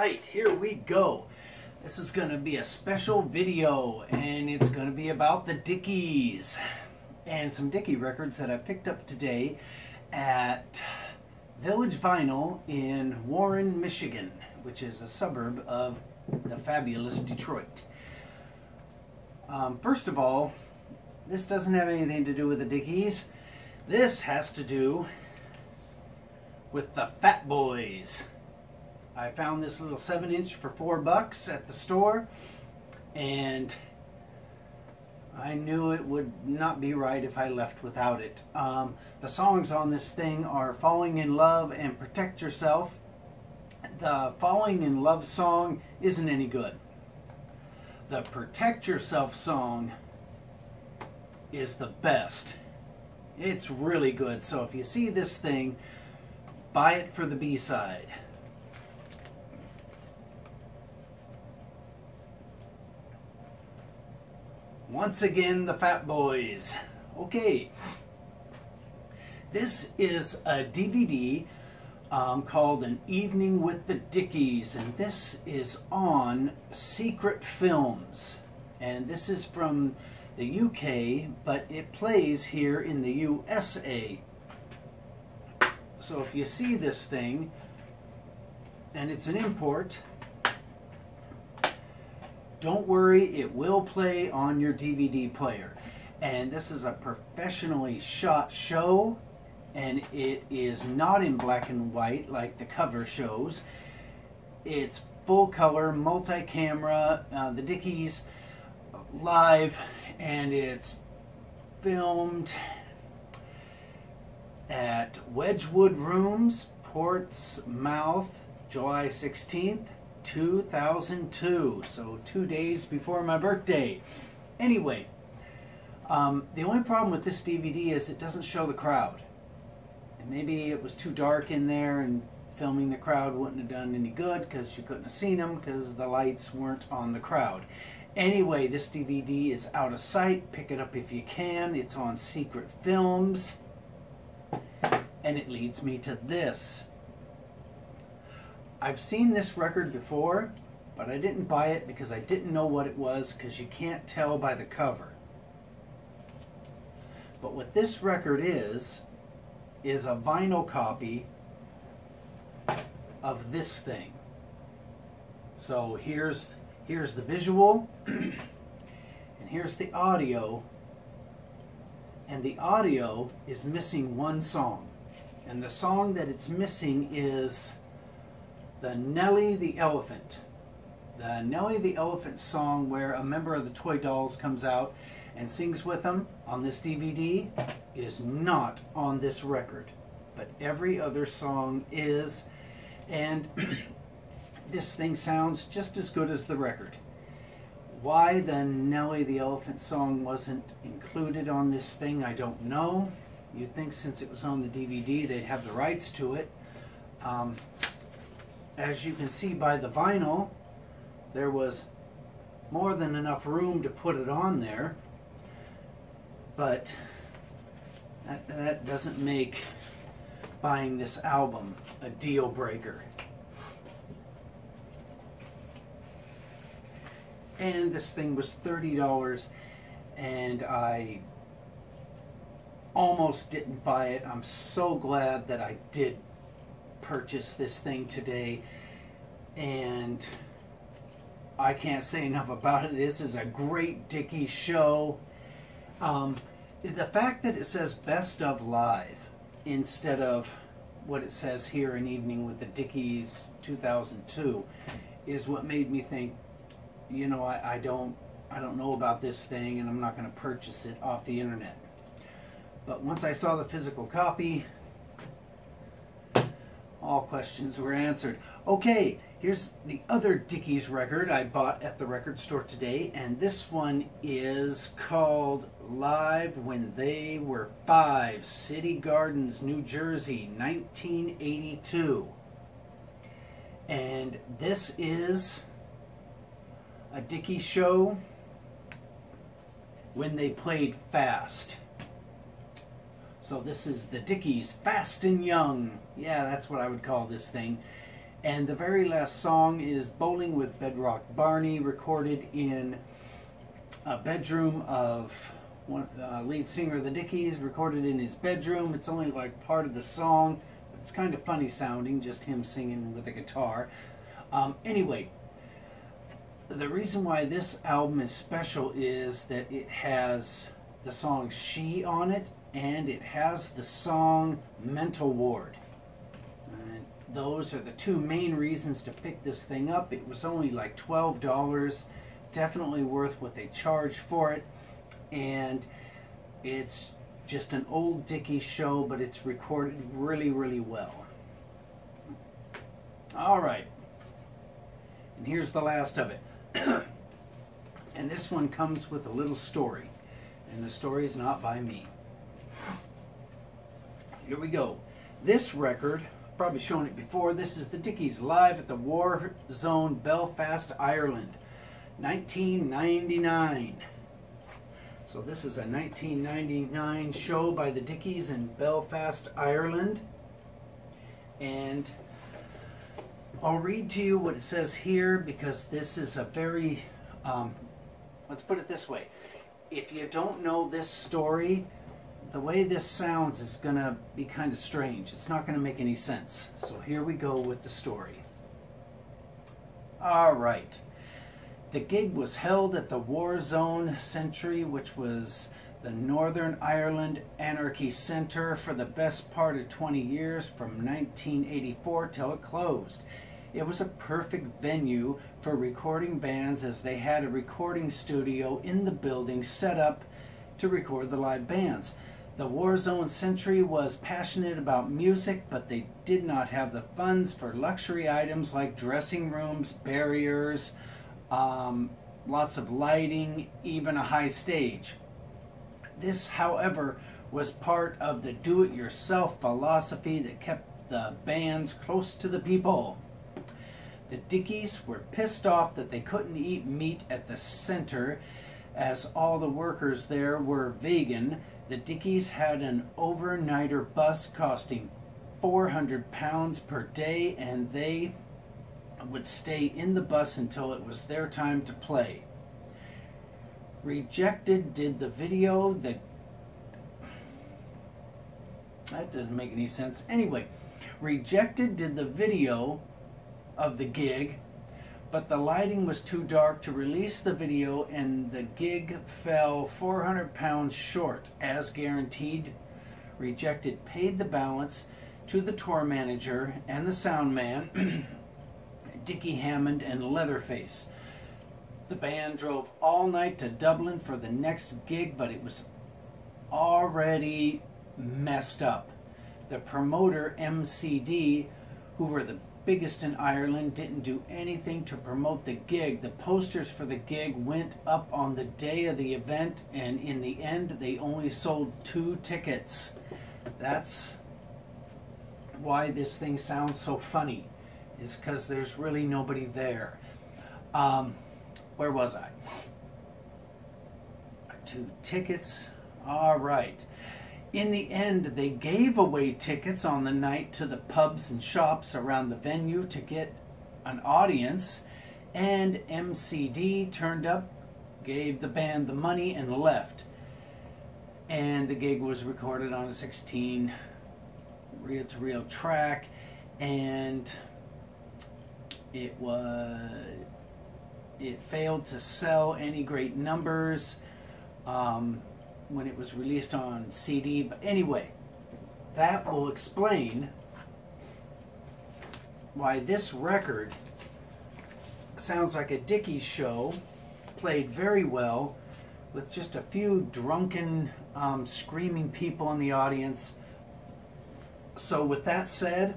Alright, here we go. This is going to be a special video, and it's going to be about the Dickies and some Dickie records that I picked up today at Village Vinyl in Warren, Michigan, which is a suburb of the fabulous Detroit. First of all, this doesn't have anything to do with the Dickies. This has to do with the Fat Boys. I found this little 7-inch for $4 at the store, and I knew it would not be right if I left without it. The songs on this thing are Falling in Love and Protect Yourself. The Falling in Love song isn't any good. The Protect Yourself song is the best. It's really good. So if you see this thing, buy it for the B-side. Once again, the Fat Boys. Okay, this is a DVD called An Evening with the Dickies, and this is on Secret Films. And this is from the UK, but it plays here in the USA. So if you see this thing, and it's an import, don't worry, it will play on your DVD player. And this is a professionally shot show, and it is not in black and white like the cover shows. It's full color, multi-camera, the Dickies live, and it's filmed at Wedgwood Rooms, Portsmouth, July 16th. 2002, so 2 days before my birthday. Anyway, the only problem with this DVD is it doesn't show the crowd. And maybe it was too dark in there and filming the crowd wouldn't have done any good because you couldn't have seen them because the lights weren't on the crowd. Anyway, this DVD is out of sight. Pick it up if you can. It's on Secret Films. And it leads me to this. I've seen this record before, but I didn't buy it because I didn't know what it was, because you can't tell by the cover. But what this record is a vinyl copy of this thing. So here's the visual, and here's the audio, and the audio is missing one song. And the song that it's missing is the Nellie the Elephant. The Nellie the Elephant song, where a member of the Toy Dolls comes out and sings with them on this DVD, is not on this record. But every other song is, and this thing sounds just as good as the record. Why the Nellie the Elephant song wasn't included on this thing, I don't know. You'd think since it was on the DVD they'd have the rights to it. As you can see by the vinyl, there was more than enough room to put it on there, but that doesn't make buying this album a deal breaker. And this thing was $30, and I almost didn't buy it. I'm so glad that I did purchase this thing today, and I can't say enough about it. This is a great Dickie show. The fact that it says Best of Live instead of what it says here, An Evening with the Dickies 2002, is what made me think, you know, I don't know about this thing, and I'm not going to purchase it off the internet. But once I saw the physical copy, all questions were answered. Okay, here's the other Dickies record I bought at the record store today, and this one is called Live When They Were Five, City Gardens, New Jersey, 1982. And this is a Dickie show when they played fast. So this is the Dickies, Fast and Young. Yeah, that's what I would call this thing. And the very last song is Bowling with Bedrock Barney, recorded in a bedroom of one lead singer of the Dickies, recorded in his bedroom. It's only like part of the song. It's kind of funny sounding, just him singing with a guitar. Anyway, the reason why this album is special is that it has the song She on it, and it has the song Mental Ward. And those are the two main reasons to pick this thing up. It was only like $12, definitely worth what they charge for it, and it's just an old Dickies show, but it's recorded really, really well. Alright, and here's the last of it. And this one comes with a little story, and the story is not by me. Here we go. This record, probably shown it before, this is the Dickies live at the Warzone, Belfast, Ireland, 1999. So this is a 1999 show by the Dickies in Belfast, Ireland. And I'll read to you what it says here, because this is a very, let's put it this way. If you don't know this story, the way this sounds is going to be kind of strange. It's not going to make any sense. So here we go with the story. All right. The gig was held at the Warzone Century, which was the Northern Ireland Anarchy Centre, for the best part of 20 years, from 1984 till it closed. It was a perfect venue for recording bands, as they had a recording studio in the building set up to record the live bands. The Warzone Century was passionate about music, but they did not have the funds for luxury items like dressing rooms, barriers, lots of lighting, even a high stage. This, however, was part of the do-it-yourself philosophy that kept the bands close to the people. The Dickies were pissed off that they couldn't eat meat at the center, as all the workers there were vegan. The Dickies had an overnighter bus costing £400 per day, and they would stay in the bus until it was their time to play. Rejected did the video that doesn't make any sense. Anyway, Rejected did the video of the gig, but the lighting was too dark to release the video, and the gig fell £400 short. As guaranteed, Rejected paid the balance to the tour manager and the sound man, Dickie Hammond and Leatherface. The band drove all night to Dublin for the next gig, but it was already messed up. The promoter, MCD, who were the biggest in Ireland, didn't do anything to promote the gig. The posters for the gig went up on the day of the event, and in the end they only sold 2 tickets. That's why this thing sounds so funny, is because there's really nobody there. Where was I? 2 tickets. All right. In the end, they gave away tickets on the night to the pubs and shops around the venue to get an audience, and MCD turned up, gave the band the money, and left. And the gig was recorded on a 16 reel-to-reel track, and it failed to sell any great numbers when it was released on CD. But anyway, that will explain why this record sounds like a Dickies show, played very well, with just a few drunken, screaming people in the audience. So with that said,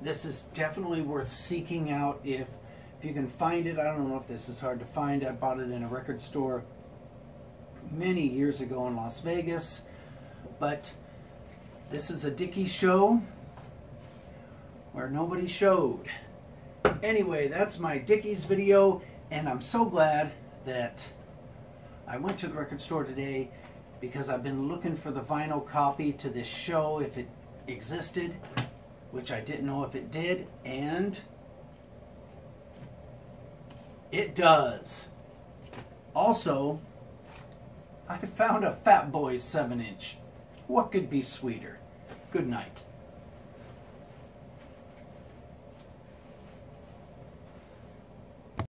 this is definitely worth seeking out if you can find it. I don't know if this is hard to find. I bought it in a record store many years ago in Las Vegas, but this is a Dickies show where nobody showed. Anyway, that's my Dickies video, and I'm so glad that I went to the record store today, because I've been looking for the vinyl copy to this show, if it existed, which I didn't know if it did, and it does. Also, I found a Fat Boys 7-inch. What could be sweeter? Good night.